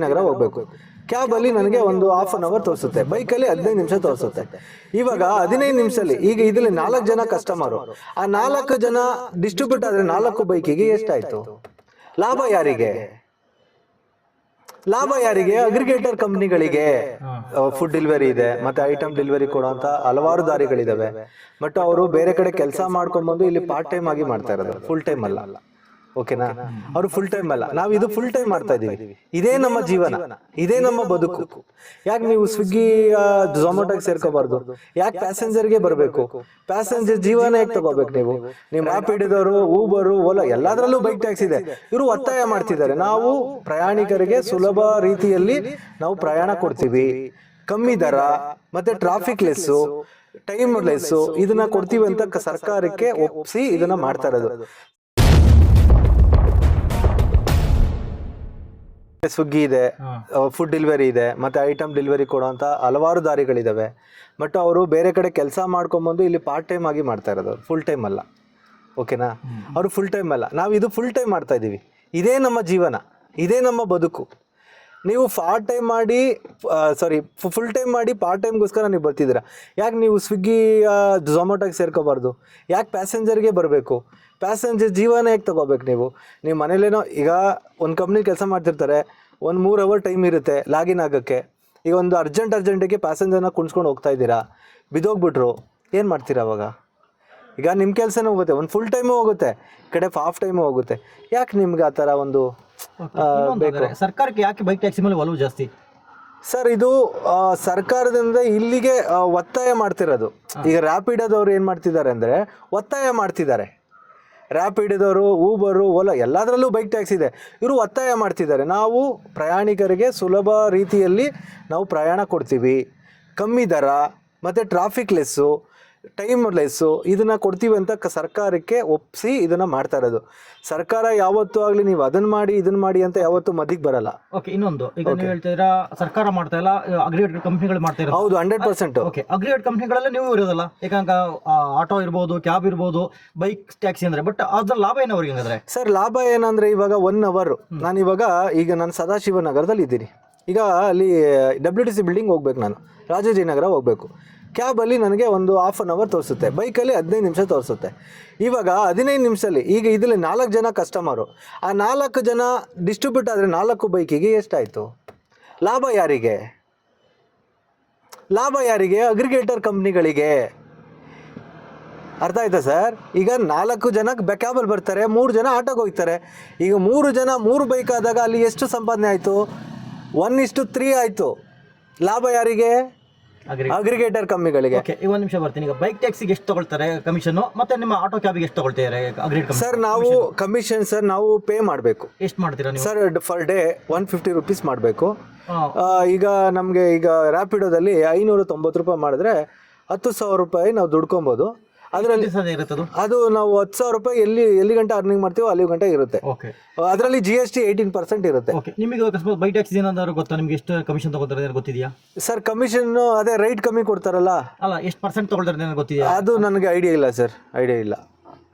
ನಗರ ಹೋಗ್ಬೇಕು. ಕ್ಯಾಬ್ ಅಲ್ಲಿ ನನಗೆ ಒಂದು ಹಾಫ್ ಅನ್ ಅವರ್ ತೋರಿಸುತ್ತೆ, ಬೈಕಲ್ಲಿ 15 ನಿಮಿಷ ತೋರಿಸುತ್ತೆ. ಇವಾಗ 15 ನಿಮಿಷದಲ್ಲಿ ಈಗ ಇದರಲ್ಲಿ 4 ಜನ ಕಸ್ಟಮರು, ಆ 4 ಜನ ಡಿಸ್ಟ್ರಿಬ್ಯೂಟ್ ಆದ್ರೆ 4 ಬೈಕಿಗೆ ಎಷ್ಟಾಯ್ತು? ಲಾಭ ಯಾರಿಗೆ? ಲಾಭ ಯಾರಿಗೆ? ಅಗ್ರಿಗೇಟರ್ ಕಂಪ್ನಿಗಳಿಗೆ. ಫುಡ್ ಡೆಲಿವರಿ ಇದೆ, ಮತ್ತೆ ಐಟಮ್ ಡೆಲಿವರಿ ಕೊಡುವಂತ ಹಲವಾರು ದಾರಿಗಳಿದಾವೆ. ಬಟ್ ಅವರು ಬೇರೆ ಕಡೆ ಕೆಲಸ ಮಾಡ್ಕೊಂಡ್ಬಂದು ಇಲ್ಲಿ ಪಾರ್ಟ್ ಟೈಮ್ ಆಗಿ ಮಾಡ್ತಾ ಇರೋದು, ಫುಲ್ ಟೈಮ್ ಅಲ್ಲ. ಓಕೆನಾ? ಅವರು ಫುಲ್ ಟೈಮ್ ಅಲ್ಲ, ನಾವು ಇದು ಫುಲ್ ಟೈಮ್ ಮಾಡ್ತಾ ಇದೀವಿ. ಇದೇ ನಮ್ಮ ಜೀವನ, ಇದೇ ನಮ್ಮ ಬದುಕು. ಯಾಕೆ ನೀವು ಸ್ವಿಗ್ಗಿ ಝೊಮ್ಯಾಟೋಗೆ ಸೇರ್ಕೋಬಾರ್ದು? ಯಾಕೆ ಪ್ಯಾಸೆಂಜರ್ಗೆ ಬರಬೇಕು? ಪ್ಯಾಸೆಂಜರ್ ಜೀವನ ಹೇಗೆ ತಗೋಬೇಕು ನೀವು? ನೀವು ರ್ಯಾಪಿಡೋದವರು, ಊಬರು, ಓಲಾ ಎಲ್ಲದರಲ್ಲೂ ಬೈಕ್ ಟ್ಯಾಕ್ಸಿ ಇದೆ. ಇವರು ಒತ್ತಾಯ ಮಾಡ್ತಿದ್ದಾರೆ, ನಾವು ಪ್ರಯಾಣಿಕರಿಗೆ ಸುಲಭ ರೀತಿಯಲ್ಲಿ ನಾವು ಪ್ರಯಾಣ ಕೊಡ್ತೀವಿ, ಕಮ್ಮಿ ದರ ಮತ್ತೆ ಟ್ರಾಫಿಕ್ ಲೆಸ್ಸು, ಟೈಮ್ ಲೆಸ್ಸು, ಇದನ್ನ ಕೊಡ್ತೀವಿ ಅಂತ ಸರ್ಕಾರಕ್ಕೆ ಒಪ್ಪಿಸಿ ಇದನ್ನ ಮಾಡ್ತಾ ಇರೋದು. ಸ್ವಿಗ್ಗಿ ಇದೆ, ಫುಡ್ ಡೆಲಿವರಿ ಇದೆ, ಮತ್ತೆ ಐಟಮ್ ಡೆಲಿವರಿ ಕೊಡುವಂತ ಹಲವಾರು ದಾರಿಗಳಿದಾವೆ. ಬಟ್ ಅವರು ಬೇರೆ ಕಡೆ ಕೆಲಸ ಮಾಡ್ಕೊಂಡ್ಬಂದು ಇಲ್ಲಿ ಪಾರ್ಟ್ ಟೈಮ್ ಆಗಿ ಮಾಡ್ತಾ ಇರೋದು, ಫುಲ್ ಟೈಮ್ ಅಲ್ಲ. ಓಕೆನಾ? ಅವರು ಫುಲ್ ಟೈಮ್ ಅಲ್ಲ, ನಾವು ಇದು ಫುಲ್ ಟೈಮ್ ಮಾಡ್ತಾ ಇದೀವಿ. ಇದೇ ನಮ್ಮ ಜೀವನ, ಇದೇ ನಮ್ಮ ಬದುಕು. ನೀವು ಪಾರ್ಟ್ ಟೈಮ್ ಮಾಡಿ ಫುಲ್ ಟೈಮ್ ಮಾಡಿ ಪಾರ್ಟ್ ಟೈಮ್ಗೋಸ್ಕರ ನೀವು ಬರ್ತಿದ್ದೀರಾ. ಯಾಕೆ ನೀವು ಸ್ವಿಗ್ಗಿ ಝೊಮ್ಯಾಟೋಗೆ ಸೇರ್ಕೋಬಾರ್ದು? ಯಾಕೆ ಪ್ಯಾಸೆಂಜರ್ಗೆ ಬರಬೇಕು? ಪ್ಯಾಸೆಂಜರ್ ಜೀವನ ಹೇಗೆ ತಗೋಬೇಕು ನೀವು? ನೀವು ಮನೇಲೇನೋ ಈಗ ಒಂದು ಕಂಪ್ನಿ ಕೆಲಸ ಮಾಡ್ತಿರ್ತಾರೆ, ಒಂದು 3 ಅವರ್ ಟೈಮ್ ಇರುತ್ತೆ ಲಾಗಿನ್ ಆಗೋಕ್ಕೆ. ಈಗ ಒಂದು ಅರ್ಜೆಂಟಿಗೆ ಪ್ಯಾಸೆಂಜರ್ನ ಕುಣಿಸ್ಕೊಂಡು ಹೋಗ್ತಾ ಇದ್ದೀರಾ, ಬಿದ್ದೋಗ್ಬಿಟ್ರು, ಏನು ಮಾಡ್ತೀರಾ ಅವಾಗ? ಈಗ ನಿಮ್ಮ ಕೆಲಸನೂ ಹೋಗುತ್ತೆ, ಒಂದು ಫುಲ್ ಟೈಮು ಹೋಗುತ್ತೆ, ಕಡೆ ಹಾಫ್ ಟೈಮು ಹೋಗುತ್ತೆ. ಯಾಕೆ ನಿಮ್ಗೆ ಆ ಥರ ಒಂದು ಬೇಕು? ಸರ್ಕಾರಕ್ಕೆ ಯಾಕೆ ಬೈಕ್ ಟ್ಯಾಕ್ಸಿ ಮೇಲೆ ಒಲವು ಜಾಸ್ತಿ? ಸರ್, ಇದು ಸರ್ಕಾರದಿಂದ ಇಲ್ಲಿಗೆ ಒತ್ತಾಯ ಮಾಡ್ತಿರೋದು. ಈಗ ರ್ಯಾಪಿಡೋದವ್ರು ಏನು ಮಾಡ್ತಿದ್ದಾರೆ ಅಂದರೆ ಒತ್ತಾಯ ಮಾಡ್ತಿದ್ದಾರೆ. ರ್ಯಾಪಿಡೋದವರು, ಊಬರು, ಓಲಾ ಎಲ್ಲದರಲ್ಲೂ ಬೈಕ್ ಟ್ಯಾಕ್ಸಿ ಇದೆ. ಇವರು ಒತ್ತಾಯ ಮಾಡ್ತಿದ್ದಾರೆ, ನಾವು ಪ್ರಯಾಣಿಕರಿಗೆ ಸುಲಭ ರೀತಿಯಲ್ಲಿ ನಾವು ಪ್ರಯಾಣ ಕೊಡ್ತೀವಿ, ಕಮ್ಮಿ ದರ ಮತ್ತು ಟ್ರಾಫಿಕ್ ಲೆಸ್ಸು, ಟೈಮ್ ಲೆಸ್ಸು, ಇದನ್ನು ಕೊಡ್ತೀವಿ ಅಂತ ಸರ್ಕಾರಕ್ಕೆ ಒಪ್ಪಿಸಿ ಇದನ್ನು ಮಾಡ್ತಾ ಇರೋದು. ಸರ್ಕಾರ ಯಾವತ್ತೂ ಆಗಲಿ ನೀವು ಅದನ್ನು ಮಾಡಿ ಇದನ್ನು ಮಾಡಿ ಅಂತ ಯಾವತ್ತೂ ಮದಿಗೆ ಬರಲ್ಲ. ಓಕೆ, ಇನ್ನೊಂದು, ಈಗ ನೀವು ಹೇಳ್ತಿದ್ದೀರಾ ಸರ್ಕಾರ ಮಾಡ್ತಾ ಇಲ್ಲ, ಅಗ್ರಿಗೇಟರ್ ಕಂಪ್ನಿಗಳು ಮಾಡ್ತಾ ಇರೋದು. ಹೌದು, 100%. ಓಕೆ, ಅಗ್ರಿಗೇಟರ್ ಕಂಪ್ನಿಗಳಲ್ಲಿ ನೀವು ಇರೋದಲ್ಲ, ಯಾಕಂದ್ರೆ ಆಟೋ ಇರ್ಬೋದು, ಕ್ಯಾಬ್ ಇರ್ಬೋದು, ಬೈಕ್ ಟ್ಯಾಕ್ಸಿ ಅಂದ್ರೆ, ಬಟ್ ಅದ್ರ ಲಾಭ ಏನು ಅವ್ರಿಗೆ? ಹಂಗಂದ್ರೆ ಸರ್, ಲಾಭ ಏನಂದ್ರೆ ಇವಾಗ 1 ಅವರ್ ನಾನು ಸದಾಶಿವನಗರದಲ್ಲಿ ಇದ್ದೀನಿ. ಈಗ ಅಲ್ಲಿ WTC ಬಿಲ್ಡಿಂಗ್ ಹೋಗ್ಬೇಕು, ನಾನು ರಾಜಾಜಿನಗರ ಹೋಗ್ಬೇಕು. ಕ್ಯಾಬಲ್ಲಿ ನನಗೆ ಒಂದು ಹಾಫ್ ಅನ್ ಅವರ್ ತೋರಿಸುತ್ತೆ, ಬೈಕಲ್ಲಿ 15 ನಿಮಿಷ ತೋರಿಸುತ್ತೆ. ಇವಾಗ 15 ನಿಮಿಷದಲ್ಲಿ ಈಗ ಇದರಲ್ಲಿ 4 ಜನ ಕಸ್ಟಮರು, ಆ 4 ಜನ ಡಿಸ್ಟ್ರಿಬ್ಯೂಟ್ ಆದರೆ 4 ಬೈಕಿಗೆ ಎಷ್ಟಾಯಿತು? ಲಾಭ ಯಾರಿಗೆ? ಲಾಭ ಯಾರಿಗೆ? ಅಗ್ರಿಗೇಟರ್ ಕಂಪ್ನಿಗಳಿಗೆ. ಅರ್ಥ ಆಯ್ತಾ ಸರ್? ಈಗ 4 ಜನ ಕ್ಯಾಬಲ್ಲಿ ಬರ್ತಾರೆ, 3 ಜನ ಆಟೋಗೆ ಹೋಗ್ತಾರೆ. ಈಗ 3 ಜನ 3 ಬೈಕ್ ಆದಾಗ ಅಲ್ಲಿ ಎಷ್ಟು ಸಂಪಾದನೆ ಆಯಿತು? 1:3 ಆಯಿತು. ಲಾಭ ಯಾರಿಗೆ? ಅಗ್ರಿಗೇಟರ್ ಕಂಪ್ನಿಗಳಿಗೆ. ಈಗ 1 ನಿಮಿಷ ಬರ್ತೀನಿ. ಈಗ ಬೈಕ್ ಟ್ಯಾಕ್ಸಿಗೆ ಎಷ್ಟು ತಗೊಳ್ತಾರೆ ಕಮಿಷನ್, ಮತ್ತೆ ನಿಮ್ಮ ಆಟೋ ಕ್ಯಾಬಿಗೆ ಎಷ್ಟು ತಗೊಳ್ತಾರೆ ಅಗ್ರಿಗೇಟರ್? ಸರ್, ನಾವು ಕಮಿಷನ್ ಸರ್ ನಾವು ಪೇ ಮಾಡಬೇಕು. ಎಷ್ಟು ಮಾಡ್ತೀರಾ ನೀವು? ಸರ್, ಫರ್ ಡೇ 150 rupees ಮಾಡಬೇಕು. ಈಗ ನಮಗೆ ಈಗ ರ್ಯಾಪಿಡೋದಲ್ಲಿ 590 ರೂಪಾಯಿ ಮಾಡಿದ್ರೆ 10,000 ರೂಪಾಯಿ ನಾವು ದುಡ್ಕೊಬೋದು. ಅದರಲ್ಲಿ ಅದು ನಾವು 10,000 ರೂಪಾಯಿ ಎಲ್ಲಿ ಗಂಟೆ ಅರ್ನಿಂಗ್ ಮಾಡ್ತೀವೋ ಅಲ್ಲಿ ಗಂಟೆ ಇರುತ್ತೆ. ಅದರಲ್ಲಿ GST 18% ಇರುತ್ತೆ. ನಿಮಗೆ ಅಕಸ್ಮಾತ್ ಬೈಕ್ ಟ್ಯಾಕ್ಸಿ ಏನಾದ್ರು ಗೊತ್ತಾ? ನಿಮ್ಗೆ ಎಷ್ಟು ಕಮಿಷನ್ ತಗೊಳ್ತಾರೆ ಗೊತ್ತಿದೆಯಾ? ಸರ್, ಕಮಿಷನ್ ಅದೇ ರೈಟ್ ಕಮ್ಮಿ ಕೊಡ್ತಾರಲ್ಲ, ಅಲ್ಲ ಎಷ್ಟು ಪರ್ಸೆಂಟ್ ತಗೊಳ್ತಾರೆ ಗೊತ್ತಿದೆಯಾ? ಅದು ನನಗೆ ಐಡಿಯಾ ಇಲ್ಲ ಸರ್, ಐಡಿಯಾ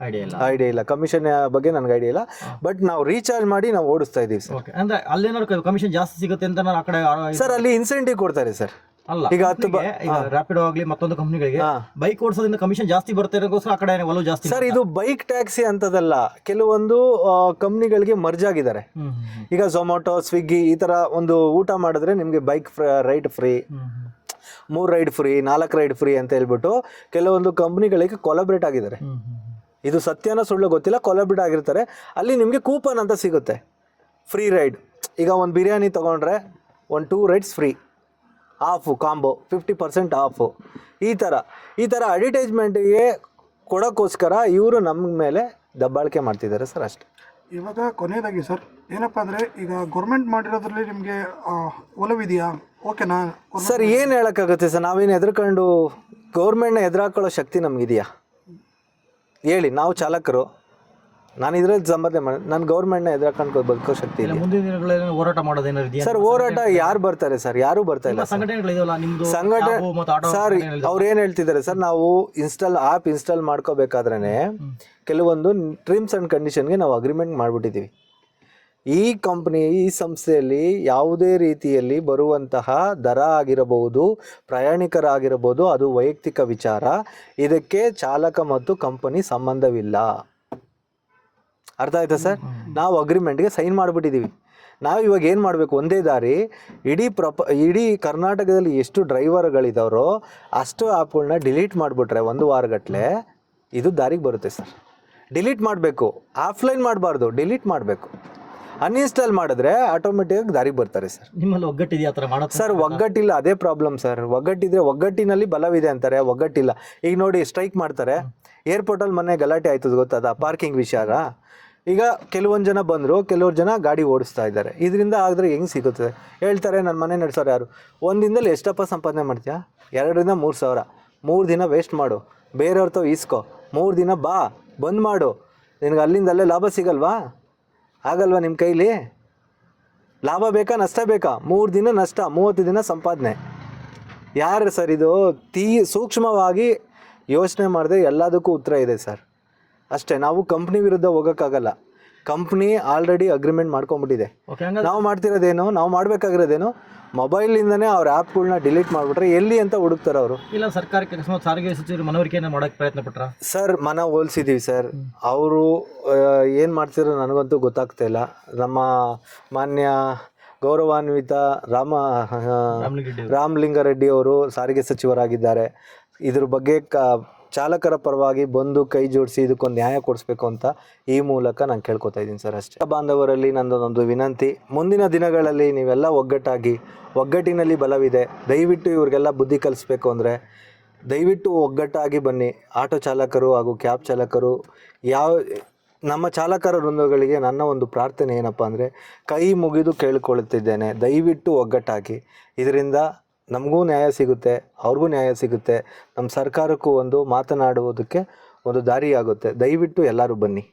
ಇಲ್ಲ. ಕಮಿಷನ್ ಬಗ್ಗೆ ನನಗೆ ಐಡಿಯಾ ಇಲ್ಲ. ಬಟ್ ನಾವು ರೀಚಾರ್ಜ್ ಮಾಡಿ ನಾವು ಓಡಿಸ್ತಾ ಇದೀವಿ ಸರ್. ಅಂದ್ರೆ ಅಲ್ಲೇನಾದ್ರು ಕಮಿಷನ್ ಜಾಸ್ತಿ ಸಿಗುತ್ತೆ ಅಂತ ಆ ಕಡೆ ಸರ್ ಅಲ್ಲಿ ಇನ್ಸೆಂಟಿವ್ ಕೊಡ್ತಾರೆ ಸರ್. ಅಲ್ಲ, ಈಗ ರ್ಯಾಪಿಡೋ ಆಗ್ಲಿ ಮತ್ತೊಂದು ಕಂಪ್ನಿಗಳಿಗೆ ಬೈಕ್ ಓಡಿಸೋದ್ರಿಂದ ಕಮಿಷನ್ ಜಾಸ್ತಿ ಬರುತ್ತೆ ಆ ಕಡೆ ಒಲವು ಜಾಸ್ತಿ. ಸರ್, ಇದು ಬೈಕ್ ಟ್ಯಾಕ್ಸಿ ಅಂತದಲ್ಲ, ಕೆಲವೊಂದು ಕಂಪ್ನಿಗಳಿಗೆ ಮರ್ಜ್ ಆಗಿದ್ದಾರೆ. ಈಗ ಝೊಮ್ಯಾಟೊ, ಸ್ವಿಗ್ಗಿ ಈ ತರ ಒಂದು ಊಟ ಮಾಡಿದ್ರೆ ನಿಮ್ಗೆ bike ride free, 3 ride free, 4 ride free ಅಂತ ಹೇಳ್ಬಿಟ್ಟು ಕೆಲವೊಂದು ಕಂಪ್ನಿಗಳಿಗೆ ಕೊಲಾಬ್ರೇಟ್ ಆಗಿದ್ದಾರೆ. ಇದು ಸತ್ಯನ ಸುಳ್ಳು ಗೊತ್ತಿಲ್ಲ, ಕೊಲಾಬ್ರೇಟ್ ಆಗಿರ್ತಾರೆ. ಅಲ್ಲಿ ನಿಮಗೆ ಕೂಪನ್ ಅಂತ ಸಿಗುತ್ತೆ, ಫ್ರೀ ರೈಡ್. ಈಗ ಒಂದು ಬಿರಿಯಾನಿ ತೊಗೊಂಡ್ರೆ 2 rides free, off combo 50% off. ಈ ಥರ ಅಡ್ವರ್ಟೈಸ್ಮೆಂಟಿಗೆ ಕೊಡೋಕ್ಕೋಸ್ಕರ ಇವರು ನಮ್ಮ ಮೇಲೆ ದಬ್ಬಾಳಿಕೆ ಮಾಡ್ತಿದ್ದಾರೆ ಸರ್, ಅಷ್ಟೇ. ಇವಾಗ ಕೊನೆಯದಾಗಿ ಸರ್ ಏನಪ್ಪ ಅಂದರೆ, ಈಗ ಗೌರ್ಮೆಂಟ್ ಮಾಡಿರೋದ್ರಲ್ಲಿ ನಿಮಗೆ ಒಲವಿದೆಯಾ? ಓಕೆನಾ ಸರ್? ಏನು ಹೇಳೋಕ್ಕಾಗುತ್ತೆ ಸರ್? ನಾವೇನು ಹೆದರ್ಕೊಂಡು ಗೌರ್ಮೆಂಟ್ನ ಎದುರಾಕೊಳ್ಳೋ ಶಕ್ತಿ ನಮಗಿದೆಯಾ ಹೇಳಿ? ನಾವು ಚಾಲಕರು, ನಾನು ಇದ್ರಲ್ಲಿ ಸಂಪಾದನೆ ಮಾಡಿ ನಾನು ಗೌರ್ಮೆಂಟ್ನ ಎದುರಾಕೊಂಡು ಬದುಕೋ ಶಕ್ತಿ ಇಲ್ಲ. ಮುಂದಿನ ದಿನಗಳಲ್ಲಿ ಹೋರಾಟ ಮಾಡೋದೇನಾದ್ರು ಸರ್? ಹೋರಾಟ ಯಾರು ಬರ್ತಾರೆ ಸರ್? ಯಾರೂ ಬರ್ತಾ ಇಲ್ಲ. ಸಂಘಟನೆ ಸರ್, ಅವ್ರು ಏನು ಹೇಳ್ತಿದ್ದಾರೆ ಸರ್, ನಾವು ಆ್ಯಪ್ ಇನ್ಸ್ಟಾಲ್ ಮಾಡ್ಕೋಬೇಕಾದ್ರೆ ಕೆಲವೊಂದು ಟರ್ಮ್ಸ್ ಆ್ಯಂಡ್ ಕಂಡೀಷನ್ಗೆ ನಾವು ಅಗ್ರಿಮೆಂಟ್ ಮಾಡಿಬಿಟ್ಟಿದ್ದೀವಿ. ಈ ಕಂಪ್ನಿ ಈ ಸಂಸ್ಥೆಯಲ್ಲಿ ಯಾವುದೇ ರೀತಿಯಲ್ಲಿ ಬರುವಂತಹ ದರ ಆಗಿರಬಹುದು, ಪ್ರಯಾಣಿಕರಾಗಿರಬಹುದು, ಅದು ವೈಯಕ್ತಿಕ ವಿಚಾರ. ಇದಕ್ಕೆ ಚಾಲಕ ಮತ್ತು ಕಂಪನಿ ಸಂಬಂಧವಿಲ್ಲ. ಅರ್ಥ ಆಯ್ತಾ ಸರ್? ನಾವು ಅಗ್ರಿಮೆಂಟ್ಗೆ ಸೈನ್ ಮಾಡಿಬಿಟ್ಟಿದ್ದೀವಿ. ನಾವು ಇವಾಗ ಏನು ಮಾಡಬೇಕು, ಒಂದೇ ದಾರಿ. ಇಡೀ ಕರ್ನಾಟಕದಲ್ಲಿ ಎಷ್ಟು ಡ್ರೈವರ್ಗಳಿದಾರೋ ಅಷ್ಟು ಆ್ಯಪ್ಗಳನ್ನ ಡಿಲೀಟ್ ಮಾಡಿಬಿಟ್ರೆ 1 ವಾರಗಟ್ಟಲೆ ಇದು ದಾರಿಗೆ ಬರುತ್ತೆ ಸರ್. ಡಿಲೀಟ್ ಮಾಡಬೇಕು, ಆಫ್ಲೈನ್ ಮಾಡಬಾರ್ದು, ಡಿಲೀಟ್ ಮಾಡಬೇಕು. ಅನ್ಇನ್ಸ್ಟಾಲ್ ಮಾಡಿದ್ರೆ ಆಟೋಮೆಟಿಕಾಗಿ ದಾರಿಗೆ ಬರ್ತಾರೆ ಸರ್. ನಿಮ್ಮಲ್ಲಿ ಒಗ್ಗಟ್ಟಿದೆಯಾ ಆ ಥರ ಮಾಡೋದು? ಸರ್ ಒಗ್ಗಟ್ಟಿಲ್ಲ, ಅದೇ ಪ್ರಾಬ್ಲಮ್ ಸರ್. ಒಗ್ಗಟ್ಟಿದ್ರೆ ಒಗ್ಗಟ್ಟಿನಲ್ಲಿ ಬಲವಿದೆ ಅಂತಾರೆ, ಒಗ್ಗಟ್ಟಿಲ್ಲ. ಈಗ ನೋಡಿ ಸ್ಟ್ರೈಕ್ ಮಾಡ್ತಾರೆ. ಏರ್ಪೋರ್ಟಲ್ಲಿ ಮೊನ್ನೆ ಗಲಾಟೆ ಆಯ್ತದ ಗೊತ್ತದ, ಪಾರ್ಕಿಂಗ್ ವಿಚಾರ. ಈಗ ಕೆಲವೊಂದು ಜನ ಬಂದರು, ಕೆಲವ್ರು ಜನ ಗಾಡಿ ಓಡಿಸ್ತಾ ಇದ್ದಾರೆ. ಇದರಿಂದ ಆದರೆ ಹೆಂಗೆ ಸಿಗುತ್ತದೆ ಹೇಳ್ತಾರೆ. ನನ್ನ ಮನೆ ನಡೆಸೋರು ಯಾರು? ಒಂದು ದಿನದಲ್ಲಿ ಎಷ್ಟಪ್ಪ ಸಂಪಾದನೆ ಮಾಡ್ತೀಯಾ? 2,000 3 ಸಾವಿರ. 3 ದಿನ ವೇಸ್ಟ್ ಮಾಡು, ಬೇರೆಯವ್ರ ತಾವು ಇಸ್ಕೊ, 3 ದಿನ ಬಂದ್ ಮಾಡು. ನಿನಗೆ ಅಲ್ಲಿಂದ ಅಲ್ಲೇ ಲಾಭ ಸಿಗಲ್ವಾ? ಆಗಲ್ವಾ ನಿಮ್ಮ ಕೈಲಿ? ಲಾಭ ಬೇಕಾ ನಷ್ಟ ಬೇಕಾ? 3 ದಿನ ನಷ್ಟ, 30 ದಿನ ಸಂಪಾದನೆ. ಯಾರು ಸರ್ ಇದು? ಸೂಕ್ಷ್ಮವಾಗಿ ಯೋಚನೆ ಮಾಡಿದ್ರೆ ಎಲ್ಲದಕ್ಕೂ ಉತ್ತರ ಇದೆ ಸರ್. ಅಷ್ಟೇ. ನಾವು ಕಂಪ್ನಿ ವಿರುದ್ಧ ಹೋಗೋಕ್ಕಾಗಲ್ಲ. ಕಂಪ್ನಿ ಆಲ್ರೆಡಿ ಅಗ್ರಿಮೆಂಟ್ ಮಾಡ್ಕೊಂಬಿಟ್ಟಿದೆ. ನಾವು ಮಾಡ್ತಿರೋದೇನು, ನಾವು ಮಾಡಬೇಕಾಗಿರೋದೇನು, ಮೊಬೈಲಿಂದನೇ ಅವ್ರ ಆ್ಯಪ್ಗಳನ್ನ ಡಿಲೀಟ್ ಮಾಡಿಬಿಟ್ರೆ ಎಲ್ಲಿ ಅಂತ ಹುಡುಕ್ತಾರೆ ಅವರು. ಇಲ್ಲ ಸರ್ಕಾರಕ್ಕೆ ಅಕಸ್ಮಾತ್ ಸಾರಿಗೆ ಸಚಿವರು ಮನವರಿಕೆಯನ್ನು ಮಾಡೋಕ್ಕೆ ಪ್ರಯತ್ನ ಪಟ್ರ? Sir ಹೋಲಿಸಿದ್ದೀವಿ sir. ಅವರು ಏನು ಮಾಡ್ತಿರೋ ನನಗಂತೂ ಗೊತ್ತಾಗ್ತಾ ಇಲ್ಲ. ನಮ್ಮ ಮಾನ್ಯ ಗೌರವಾನ್ವಿತ ರಾಮಲಿಂಗಾರೆಡ್ಡಿ ಅವರು ಸಾರಿಗೆ ಸಚಿವರಾಗಿದ್ದಾರೆ. ಇದ್ರ ಬಗ್ಗೆ ಚಾಲಕರ ಪರವಾಗಿ ಬಂದು ಕೈ ಜೋಡಿಸಿ ಇದಕ್ಕೊಂದು ನ್ಯಾಯ ಕೊಡಿಸ್ಬೇಕು ಅಂತ ಈ ಮೂಲಕ ನಾನು ಕೇಳ್ಕೊತಾ ಇದ್ದೀನಿ ಸರ್. ಅಷ್ಟೇ. ಬಾಂಧವರಲ್ಲಿ ನಂದೊಂದು ವಿನಂತಿ, ಮುಂದಿನ ದಿನಗಳಲ್ಲಿ ನೀವೆಲ್ಲ ಒಗ್ಗಟ್ಟಾಗಿ, ಒಗ್ಗಟ್ಟಿನಲ್ಲಿ ಬಲವಿದೆ. ದಯವಿಟ್ಟು ಇವ್ರಿಗೆಲ್ಲ ಬುದ್ಧಿ ಕಲಿಸ್ಬೇಕು ಅಂದರೆ ದಯವಿಟ್ಟು ಒಗ್ಗಟ್ಟಾಗಿ ಬನ್ನಿ. ಆಟೋ ಚಾಲಕರು ಹಾಗೂ ಕ್ಯಾಬ್ ಚಾಲಕರು, ನಮ್ಮ ಚಾಲಕರ ವೃಂದಗಳಿಗೆ ನನ್ನ ಒಂದು ಪ್ರಾರ್ಥನೆ ಏನಪ್ಪ ಅಂದರೆ, ಕೈ ಮುಗಿದು ಕೇಳಿಕೊಳ್ಳುತ್ತಿದ್ದೇನೆ, ದಯವಿಟ್ಟು ಒಗ್ಗಟ್ಟಾಗಿ. ಇದರಿಂದ ನಮಗೂ ನ್ಯಾಯ ಸಿಗುತ್ತೆ, ಅವ್ರಿಗೂ ನ್ಯಾಯ ಸಿಗುತ್ತೆ, ನಮ್ಮ ಸರ್ಕಾರಕ್ಕೂ ಒಂದು ಮಾತನಾಡುವುದಕ್ಕೆ ಒಂದು ದಾರಿಯಾಗುತ್ತೆ. ದಯವಿಟ್ಟು ಎಲ್ಲರೂ ಬನ್ನಿ.